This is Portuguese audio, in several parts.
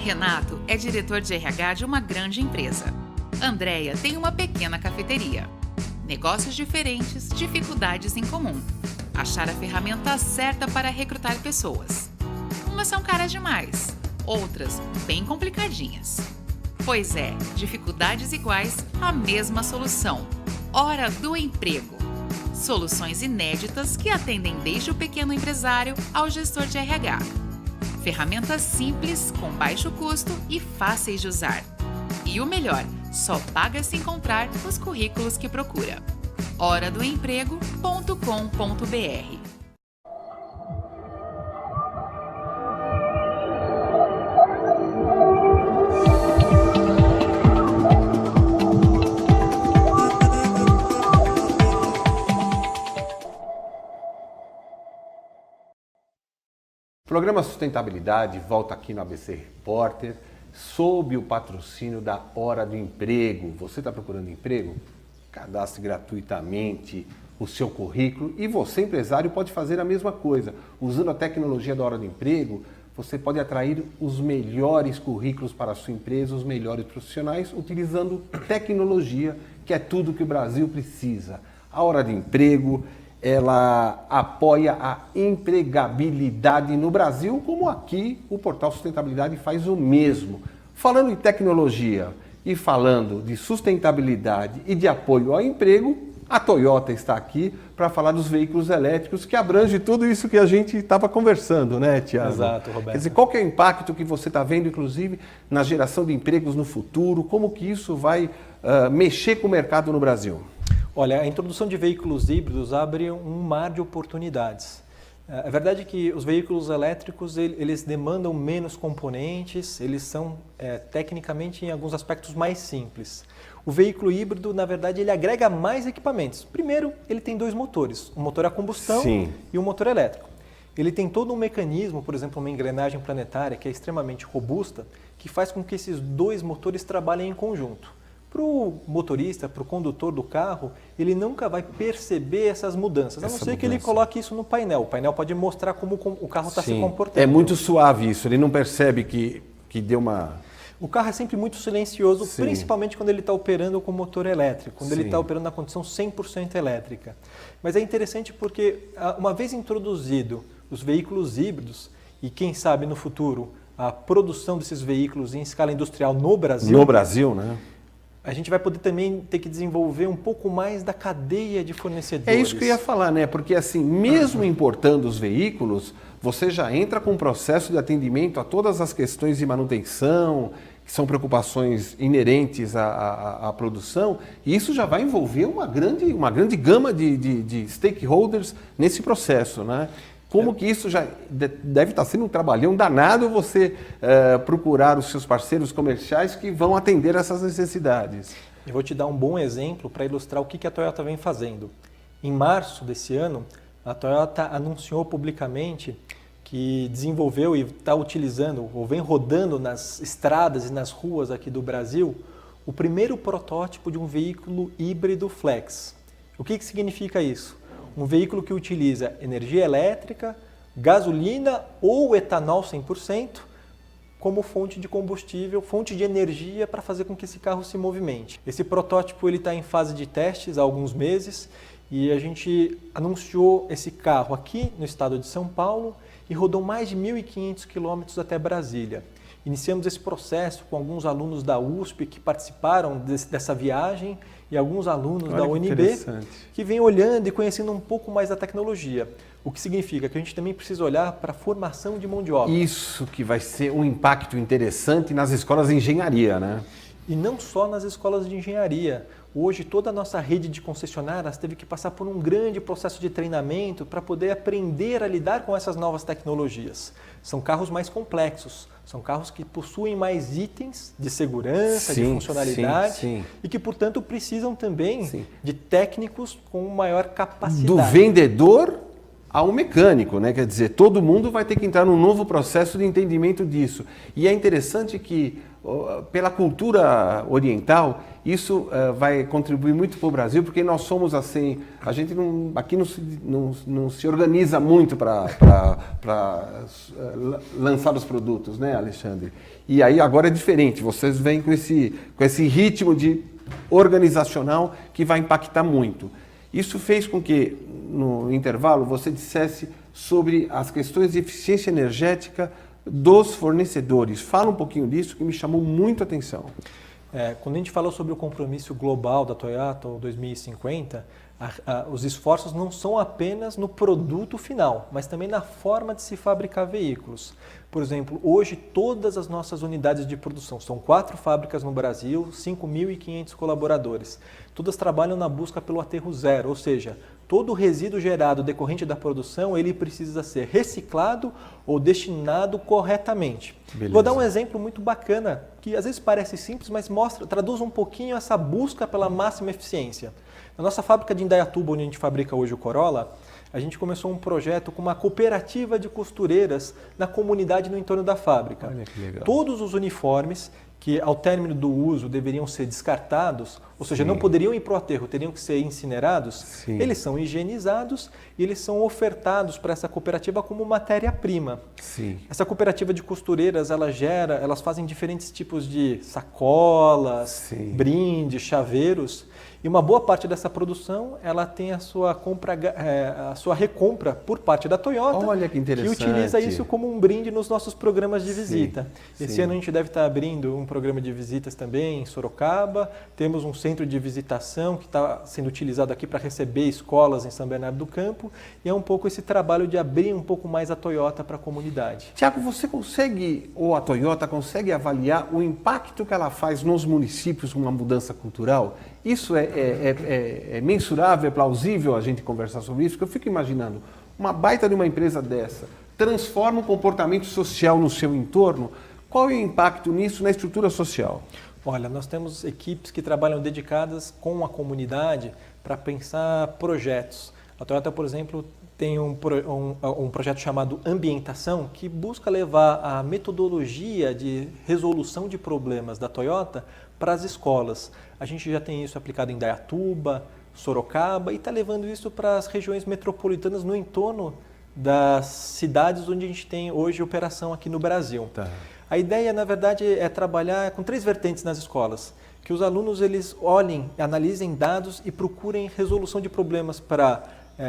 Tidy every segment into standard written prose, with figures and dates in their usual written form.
Renato é diretor de RH de uma grande empresa. Andréia tem uma pequena cafeteria. Negócios diferentes, dificuldades em comum. Achar a ferramenta certa para recrutar pessoas. Umas são caras demais, outras bem complicadinhas. Pois é, dificuldades iguais, a mesma solução. Hora do Emprego. Soluções inéditas que atendem desde o pequeno empresário ao gestor de RH. Ferramentas simples, com baixo custo e fáceis de usar. E o melhor, só paga se encontrar os currículos que procura. horadoemprego.com.br. O programa Sustentabilidade volta aqui no ABC Repórter, sob o patrocínio da Hora do Emprego. Você está procurando emprego? Cadastre gratuitamente o seu currículo e você, empresário, pode fazer a mesma coisa. Usando a tecnologia da Hora do Emprego, você pode atrair os melhores currículos para a sua empresa, os melhores profissionais, utilizando tecnologia, que é tudo que o Brasil precisa. A Hora do Emprego, ela apoia a empregabilidade no Brasil, como aqui o Portal Sustentabilidade faz o mesmo. Falando em tecnologia e falando de sustentabilidade e de apoio ao emprego, a Toyota está aqui para falar dos veículos elétricos, que abrange tudo isso que a gente estava conversando, né, Tiago? Exato, Roberto. Quer dizer, qual que é o impacto que você está vendo, inclusive, na geração de empregos no futuro? Como que isso vai mexer com o mercado no Brasil? Olha, a introdução de veículos híbridos abre um mar de oportunidades. É verdade que os veículos elétricos eles demandam menos componentes, eles são tecnicamente em alguns aspectos mais simples. O veículo híbrido, na verdade, ele agrega mais equipamentos. Primeiro, ele tem dois motores, um motor a combustão Sim. e um motor elétrico. Ele tem todo um mecanismo, por exemplo, uma engrenagem planetária que é extremamente robusta, que faz com que esses dois motores trabalhem em conjunto. Para o motorista, para o condutor do carro, ele nunca vai perceber essas mudanças, a não ser que ele coloque isso no painel. O painel pode mostrar como o carro está se comportando. É muito suave isso, ele não percebe que deu uma... O carro é sempre muito silencioso, Sim. principalmente quando ele está operando com motor elétrico, quando ele Sim. está operando na condição 100% elétrica. Mas é interessante porque, uma vez introduzido os veículos híbridos, e quem sabe no futuro a produção desses veículos em escala industrial no Brasil... No Brasil, né? A gente vai poder também ter que desenvolver um pouco mais da cadeia de fornecedores. É isso que eu ia falar, né? Porque assim, mesmo importando os veículos, você já entra com um processo de atendimento a todas as questões de manutenção, que são preocupações inerentes à produção, e isso já vai envolver uma grande gama de stakeholders nesse processo, né? Como que isso já deve estar sendo um trabalhão danado você procurar os seus parceiros comerciais que vão atender essas necessidades. Eu vou te dar um bom exemplo para ilustrar o que a Toyota vem fazendo. Em março desse ano, a Toyota anunciou publicamente que desenvolveu e está utilizando, ou vem rodando nas estradas e nas ruas aqui do Brasil, o primeiro protótipo de um veículo híbrido flex. O que significa isso? Um veículo que utiliza energia elétrica, gasolina ou etanol 100% como fonte de combustível, fonte de energia para fazer com que esse carro se movimente. Esse protótipo está em fase de testes há alguns meses e a gente anunciou esse carro aqui no estado de São Paulo e rodou mais de 1.500 quilômetros até Brasília. Iniciamos esse processo com alguns alunos da USP que participaram dessa viagem e alguns alunos da UNB que vêm olhando e conhecendo um pouco mais da tecnologia. O que significa que a gente também precisa olhar para a formação de mão de obra. Isso que vai ser um impacto interessante nas escolas de engenharia, né? E não só nas escolas de engenharia. Hoje toda a nossa rede de concessionárias teve que passar por um grande processo de treinamento para poder aprender a lidar com essas novas tecnologias. São carros mais complexos, são carros que possuem mais itens de segurança, de funcionalidade e que, portanto, precisam também de técnicos com maior capacidade. Do vendedor a um mecânico, né? Quer dizer, todo mundo vai ter que entrar num novo processo de entendimento disso. E é interessante que, pela cultura oriental, isso vai contribuir muito para o Brasil, porque nós somos assim, a gente aqui não se organiza muito para lançar os produtos, né, Alexandre? E aí agora é diferente, vocês vêm com esse ritmo organizacional que vai impactar muito. Isso fez com que, no intervalo, você dissesse sobre as questões de eficiência energética dos fornecedores. Fala um pouquinho disso, que me chamou muito a atenção. Quando a gente falou sobre o compromisso global da Toyota, o 2050, os esforços não são apenas no produto final, mas também na forma de se fabricar veículos. Por exemplo, hoje todas as nossas unidades de produção, são 4 fábricas no Brasil, 5.500 colaboradores, todas trabalham na busca pelo aterro zero, ou seja, todo o resíduo gerado decorrente da produção, ele precisa ser reciclado ou destinado corretamente. Beleza. Vou dar um exemplo muito bacana, que às vezes parece simples, mas traduz um pouquinho essa busca pela máxima eficiência. Na nossa fábrica de Indaiatuba, onde a gente fabrica hoje o Corolla, a gente começou um projeto com uma cooperativa de costureiras na comunidade no entorno da fábrica. Olha que legal. Todos os uniformes que ao término do uso deveriam ser descartados, ou seja, Sim. não poderiam ir para o aterro, teriam que ser incinerados, Sim. eles são higienizados e eles são ofertados para essa cooperativa como matéria-prima. Sim. Essa cooperativa de costureiras, elas fazem diferentes tipos de sacolas, Sim. brindes, chaveiros, e uma boa parte dessa produção, ela tem a sua recompra por parte da Toyota, Olha que interessante. que utiliza isso como um brinde nos nossos programas de visita. Sim. Esse ano a gente deve estar abrindo um programa de visitas também em Sorocaba, temos um centro de visitação que está sendo utilizado aqui para receber escolas em São Bernardo do Campo, e é um pouco esse trabalho de abrir um pouco mais a Toyota para a comunidade. Tiago, você consegue, ou a Toyota consegue avaliar o impacto que ela faz nos municípios com uma mudança cultural? Isso é mensurável, é plausível a gente conversar sobre isso? Porque eu fico imaginando, uma baita de uma empresa dessa transforma o comportamento social no seu entorno, qual é o impacto nisso na estrutura social? Olha, nós temos equipes que trabalham dedicadas com a comunidade para pensar projetos. A Toyota, por exemplo, tem um projeto chamado Ambientação, que busca levar a metodologia de resolução de problemas da Toyota para as escolas. A gente já tem isso aplicado em Indaiatuba, Sorocaba, e está levando isso para as regiões metropolitanas no entorno das cidades onde a gente tem hoje operação aqui no Brasil. Tá. A ideia, na verdade, é trabalhar com 3 vertentes nas escolas. Que os alunos eles olhem, analisem dados e procurem resolução de problemas para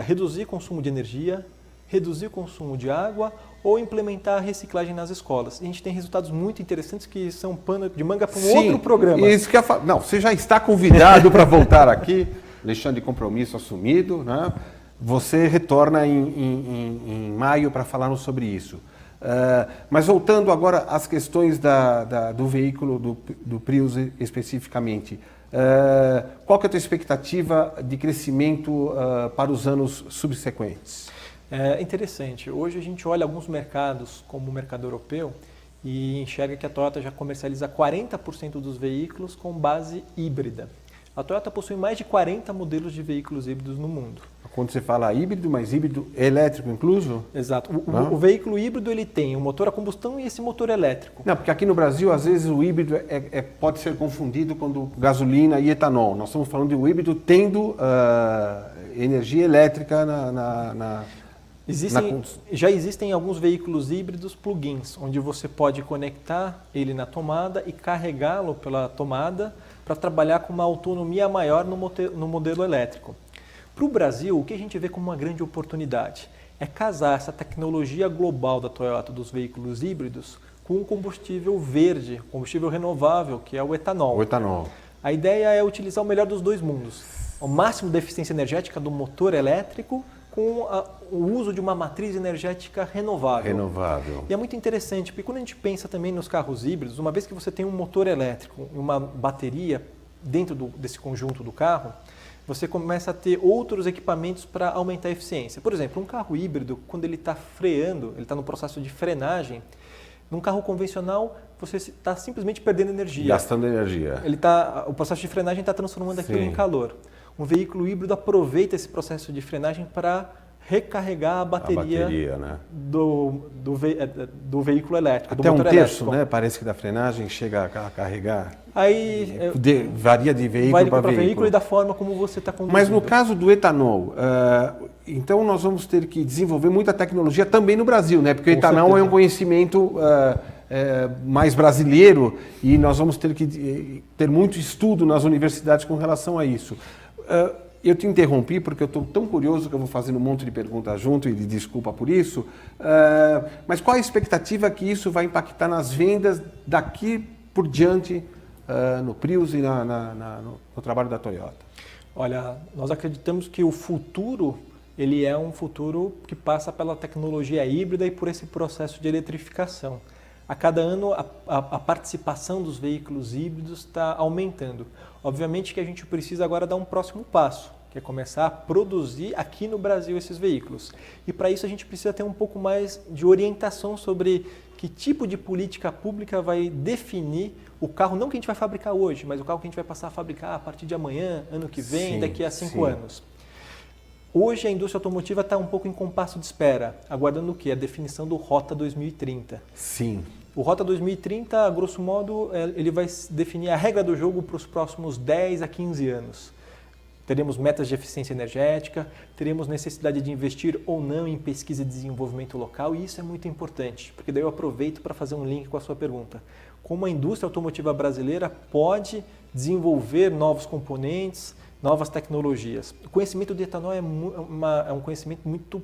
reduzir o consumo de energia, reduzir o consumo de água ou implementar a reciclagem nas escolas. E a gente tem resultados muito interessantes que são pano de manga para um outro programa. Isso que não, você já está convidado para voltar aqui, deixando de compromisso assumido, né? Você retorna em maio para falarmos sobre isso. Mas voltando agora às questões do veículo, do Prius especificamente, qual que é a tua expectativa de crescimento para os anos subsequentes? É interessante. Hoje a gente olha alguns mercados, como o mercado europeu, e enxerga que a Toyota já comercializa 40% dos veículos com base híbrida. A Toyota possui mais de 40 modelos de veículos híbridos no mundo. Quando você fala híbrido, mas híbrido elétrico incluso? Exato. O veículo híbrido ele tem um motor a combustão e esse motor elétrico. Não, porque aqui no Brasil, às vezes, o híbrido pode ser confundido com gasolina e etanol. Nós estamos falando de um híbrido tendo energia elétrica Já existem alguns veículos híbridos plug-ins, onde você pode conectar ele na tomada e carregá-lo pela tomada para trabalhar com uma autonomia maior no modelo elétrico. Para o Brasil, o que a gente vê como uma grande oportunidade é casar essa tecnologia global da Toyota dos veículos híbridos com um combustível verde, combustível renovável, que é o etanol. O etanol. A ideia é utilizar o melhor dos dois mundos, o máximo de eficiência energética do motor elétrico com o uso de uma matriz energética renovável. E é muito interessante, porque quando a gente pensa também nos carros híbridos, uma vez que você tem um motor elétrico e uma bateria dentro desse conjunto do carro, você começa a ter outros equipamentos para aumentar a eficiência. Por exemplo, um carro híbrido, quando ele está freando, ele está no processo de frenagem, num carro convencional, você está simplesmente perdendo energia. Gastando energia. O processo de frenagem está transformando aquilo em calor. Um veículo híbrido aproveita esse processo de frenagem para recarregar a bateria, né? do veículo elétrico, até do motor um terço, elétrico. né? Parece que da frenagem chega a carregar. Aí Varia de veículo para veículo e da forma como você está conduzindo. Mas no caso do etanol, então nós vamos ter que desenvolver muita tecnologia também no Brasil, né? Porque o etanol é um conhecimento mais brasileiro e nós vamos ter que ter muito estudo nas universidades com relação a isso. Eu te interrompi porque eu estou tão curioso que eu vou fazendo um monte de perguntas junto e desculpa por isso, mas qual a expectativa que isso vai impactar nas vendas daqui por diante no Prius e no trabalho da Toyota? Olha, nós acreditamos que o futuro ele é um futuro que passa pela tecnologia híbrida e por esse processo de eletrificação. A cada ano a participação dos veículos híbridos está aumentando. Obviamente que a gente precisa agora dar um próximo passo, que é começar a produzir aqui no Brasil esses veículos. E para isso a gente precisa ter um pouco mais de orientação sobre que tipo de política pública vai definir o carro, não que a gente vai fabricar hoje, mas o carro que a gente vai passar a fabricar a partir de amanhã, ano que vem, daqui a 5 anos. Hoje a indústria automotiva está um pouco em compasso de espera, aguardando o quê? A definição do Rota 2030. Sim. O Rota 2030, a grosso modo, ele vai definir a regra do jogo para os próximos 10 a 15 anos. Teremos metas de eficiência energética, teremos necessidade de investir ou não em pesquisa e desenvolvimento local, e isso é muito importante, porque daí eu aproveito para fazer um link com a sua pergunta. Como a indústria automotiva brasileira pode desenvolver novos componentes, novas tecnologias? O conhecimento de etanol é um conhecimento muito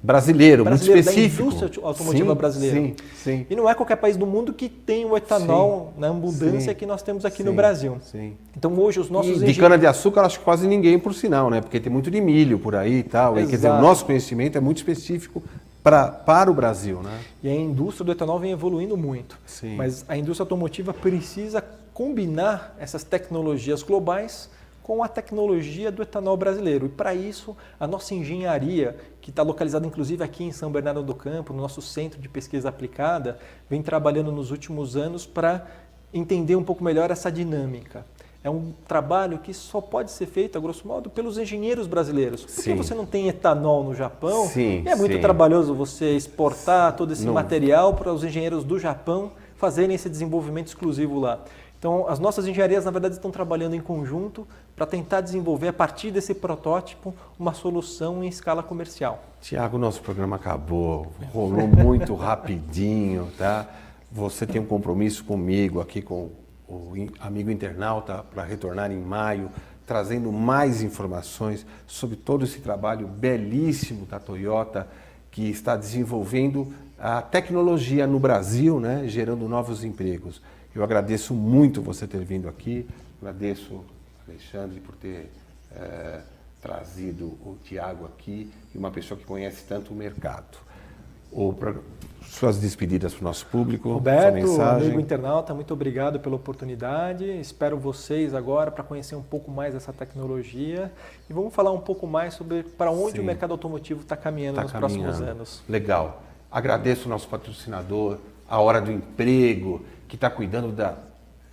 brasileiro, muito específico. Da indústria automotiva brasileira. Sim. E não é qualquer país do mundo que tem o etanol na abundância que nós temos aqui no Brasil. Sim. Então hoje os nossos de cana-de-açúcar acho que quase ninguém, por sinal, né? Porque tem muito de milho por aí e tal. E, quer dizer, o nosso conhecimento é muito específico para o Brasil, né? E a indústria do etanol vem evoluindo muito. Sim. Mas a indústria automotiva precisa combinar essas tecnologias globais com a tecnologia do etanol brasileiro. E para isso, a nossa engenharia, que está localizada inclusive aqui em São Bernardo do Campo, no nosso centro de pesquisa aplicada, vem trabalhando nos últimos anos para entender um pouco melhor essa dinâmica. É um trabalho que só pode ser feito, a grosso modo, pelos engenheiros brasileiros. Porque você não tem etanol no Japão, e é muito trabalhoso você exportar todo esse material para os engenheiros do Japão fazerem esse desenvolvimento exclusivo lá. Então, as nossas engenharias, na verdade, estão trabalhando em conjunto para tentar desenvolver, a partir desse protótipo, uma solução em escala comercial. Tiago, nosso programa acabou, rolou muito rapidinho, tá? Você tem um compromisso comigo aqui, com o amigo internauta, para retornar em maio, trazendo mais informações sobre todo esse trabalho belíssimo da Toyota, que está desenvolvendo a tecnologia no Brasil, né? Gerando novos empregos. Eu agradeço muito você ter vindo aqui, agradeço, Alexandre, por ter trazido o Tiago aqui, e uma pessoa que conhece tanto o mercado. Suas despedidas para o nosso público. Roberto, amigo internauta, muito obrigado pela oportunidade. Espero vocês agora para conhecer um pouco mais dessa tecnologia e vamos falar um pouco mais sobre para onde o mercado automotivo está caminhando nos próximos anos. Legal. Agradeço o nosso patrocinador, a Hora do Emprego, que está cuidando da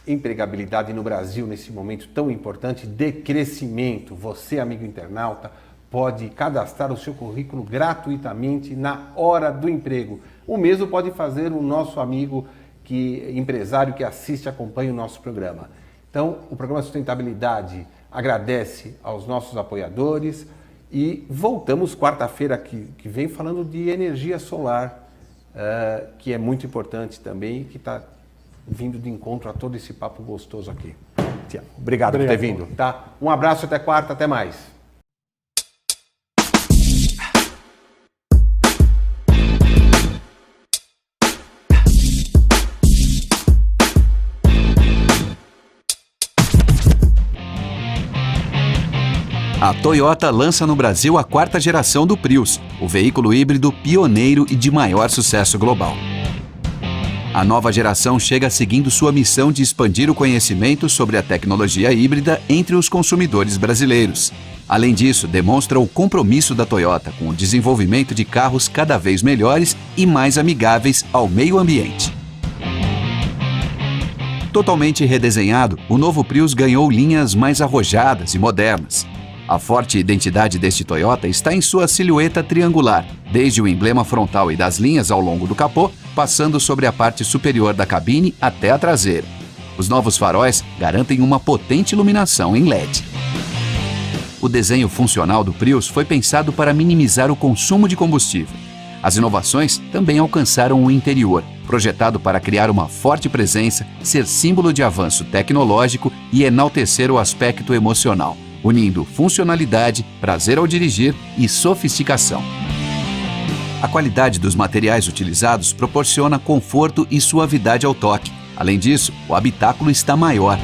empregabilidade no Brasil nesse momento tão importante de crescimento. Você, amigo internauta, pode cadastrar o seu currículo gratuitamente na Hora do Emprego. O mesmo pode fazer o nosso amigo empresário que assiste e acompanha o nosso programa. Então, o programa Sustentabilidade agradece aos nossos apoiadores e voltamos quarta-feira que vem falando de energia solar, que é muito importante também, que está vindo de encontro a todo esse papo gostoso aqui. Obrigado por ter vindo, tá? Um abraço, até quarta, até mais. A Toyota lança no Brasil a 4ª geração do Prius, o veículo híbrido pioneiro e de maior sucesso global. A nova geração chega seguindo sua missão de expandir o conhecimento sobre a tecnologia híbrida entre os consumidores brasileiros. Além disso, demonstra o compromisso da Toyota com o desenvolvimento de carros cada vez melhores e mais amigáveis ao meio ambiente. Totalmente redesenhado, o novo Prius ganhou linhas mais arrojadas e modernas. A forte identidade deste Toyota está em sua silhueta triangular, desde o emblema frontal e das linhas ao longo do capô, passando sobre a parte superior da cabine até a traseira. Os novos faróis garantem uma potente iluminação em LED. O desenho funcional do Prius foi pensado para minimizar o consumo de combustível. As inovações também alcançaram o interior, projetado para criar uma forte presença, ser símbolo de avanço tecnológico e enaltecer o aspecto emocional, unindo funcionalidade, prazer ao dirigir e sofisticação. A qualidade dos materiais utilizados proporciona conforto e suavidade ao toque. Além disso, o habitáculo está maior.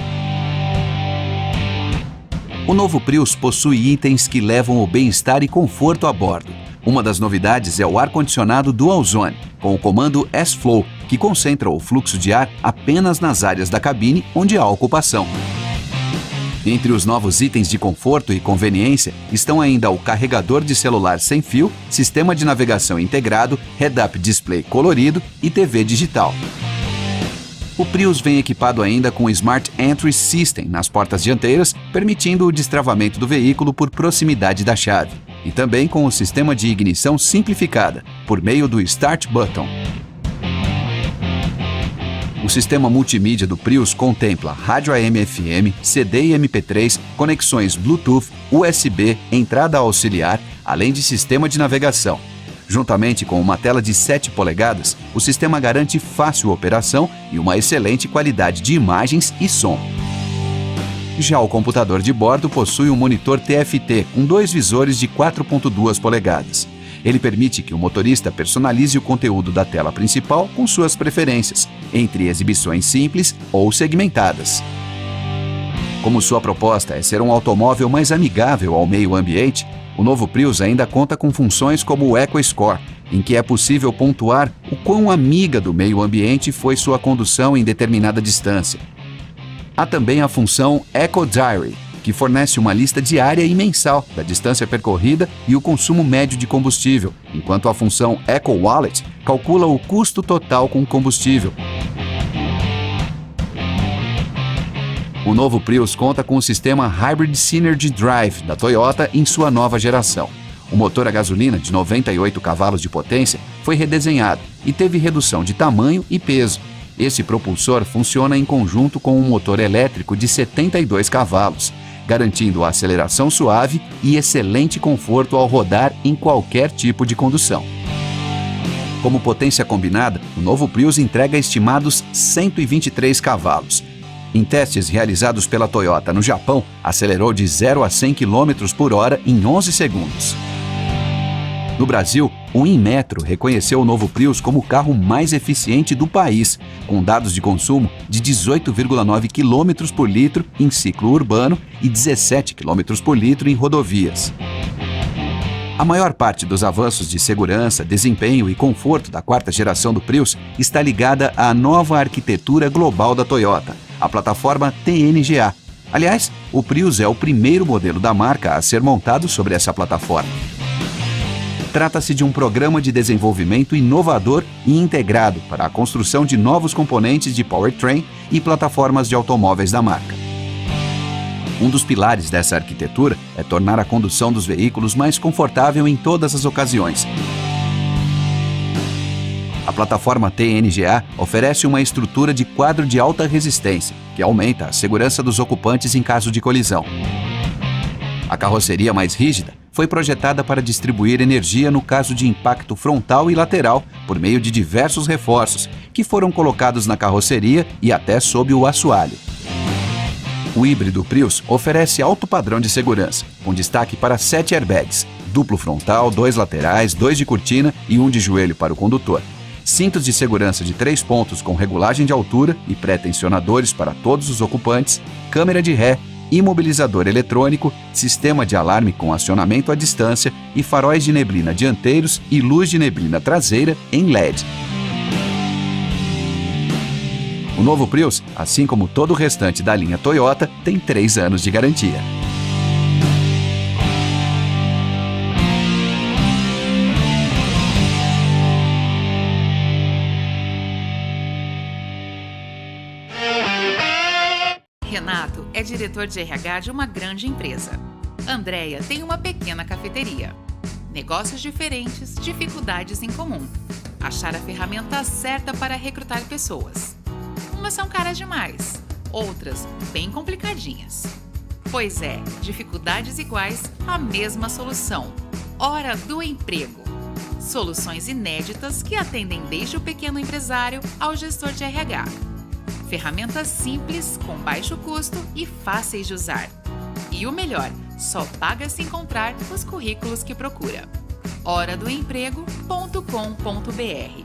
O novo Prius possui itens que levam o bem-estar e conforto a bordo. Uma das novidades é o ar-condicionado Dual Zone, com o comando S-Flow, que concentra o fluxo de ar apenas nas áreas da cabine onde há ocupação. Entre os novos itens de conforto e conveniência estão ainda o carregador de celular sem fio, sistema de navegação integrado, head-up display colorido e TV digital. O Prius vem equipado ainda com o Smart Entry System nas portas dianteiras, permitindo o destravamento do veículo por proximidade da chave, e também com o sistema de ignição simplificada, por meio do Start Button. O sistema multimídia do Prius contempla rádio AM/FM, CD e MP3, conexões Bluetooth, USB, entrada auxiliar, além de sistema de navegação. Juntamente com uma tela de 7 polegadas, o sistema garante fácil operação e uma excelente qualidade de imagens e som. Já o computador de bordo possui um monitor TFT com 2 visores de 4.2 polegadas. Ele permite que o motorista personalize o conteúdo da tela principal com suas preferências, entre exibições simples ou segmentadas. Como sua proposta é ser um automóvel mais amigável ao meio ambiente, o novo Prius ainda conta com funções como o EcoScore, em que é possível pontuar o quão amiga do meio ambiente foi sua condução em determinada distância. Há também a função Eco Diary, que fornece uma lista diária e mensal da distância percorrida e o consumo médio de combustível, enquanto a função Eco Wallet calcula o custo total com combustível. O novo Prius conta com o sistema Hybrid Synergy Drive da Toyota em sua nova geração. O motor a gasolina de 98 cavalos de potência foi redesenhado e teve redução de tamanho e peso. Esse propulsor funciona em conjunto com um motor elétrico de 72 cavalos, garantindo a aceleração suave e excelente conforto ao rodar em qualquer tipo de condução. Como potência combinada, o novo Prius entrega estimados 123 cavalos. Em testes realizados pela Toyota no Japão, acelerou de 0 a 100 km por hora em 11 segundos. No Brasil, o Inmetro reconheceu o novo Prius como o carro mais eficiente do país, com dados de consumo de 18,9 km por litro em ciclo urbano e 17 km por litro em rodovias. A maior parte dos avanços de segurança, desempenho e conforto da quarta geração do Prius está ligada à nova arquitetura global da Toyota, a plataforma TNGA. Aliás, o Prius é o primeiro modelo da marca a ser montado sobre essa plataforma. Trata-se de um programa de desenvolvimento inovador e integrado para a construção de novos componentes de powertrain e plataformas de automóveis da marca. Um dos pilares dessa arquitetura é tornar a condução dos veículos mais confortável em todas as ocasiões. A plataforma TNGA oferece uma estrutura de quadro de alta resistência, que aumenta a segurança dos ocupantes em caso de colisão. A carroceria mais rígida foi projetada para distribuir energia no caso de impacto frontal e lateral por meio de diversos reforços, que foram colocados na carroceria e até sob o assoalho. O híbrido Prius oferece alto padrão de segurança, com destaque para 7 airbags, duplo frontal, 2 laterais, 2 de cortina e 1 de joelho para o condutor. Cintos de segurança de 3 pontos com regulagem de altura e pré-tensionadores para todos os ocupantes, câmera de ré, imobilizador eletrônico, sistema de alarme com acionamento à distância e faróis de neblina dianteiros e luz de neblina traseira em LED. O novo Prius, assim como todo o restante da linha Toyota, tem 3 anos de garantia. Renato é diretor de RH de uma grande empresa. Andréia tem uma pequena cafeteria. Negócios diferentes, dificuldades em comum. Achar a ferramenta certa para recrutar pessoas. Umas são caras demais, outras bem complicadinhas. Pois é, dificuldades iguais, a mesma solução. Hora do Emprego. Soluções inéditas que atendem desde o pequeno empresário ao gestor de RH. Ferramentas simples, com baixo custo e fáceis de usar. E o melhor, só paga se encontrar os currículos que procura. horadoemprego.com.br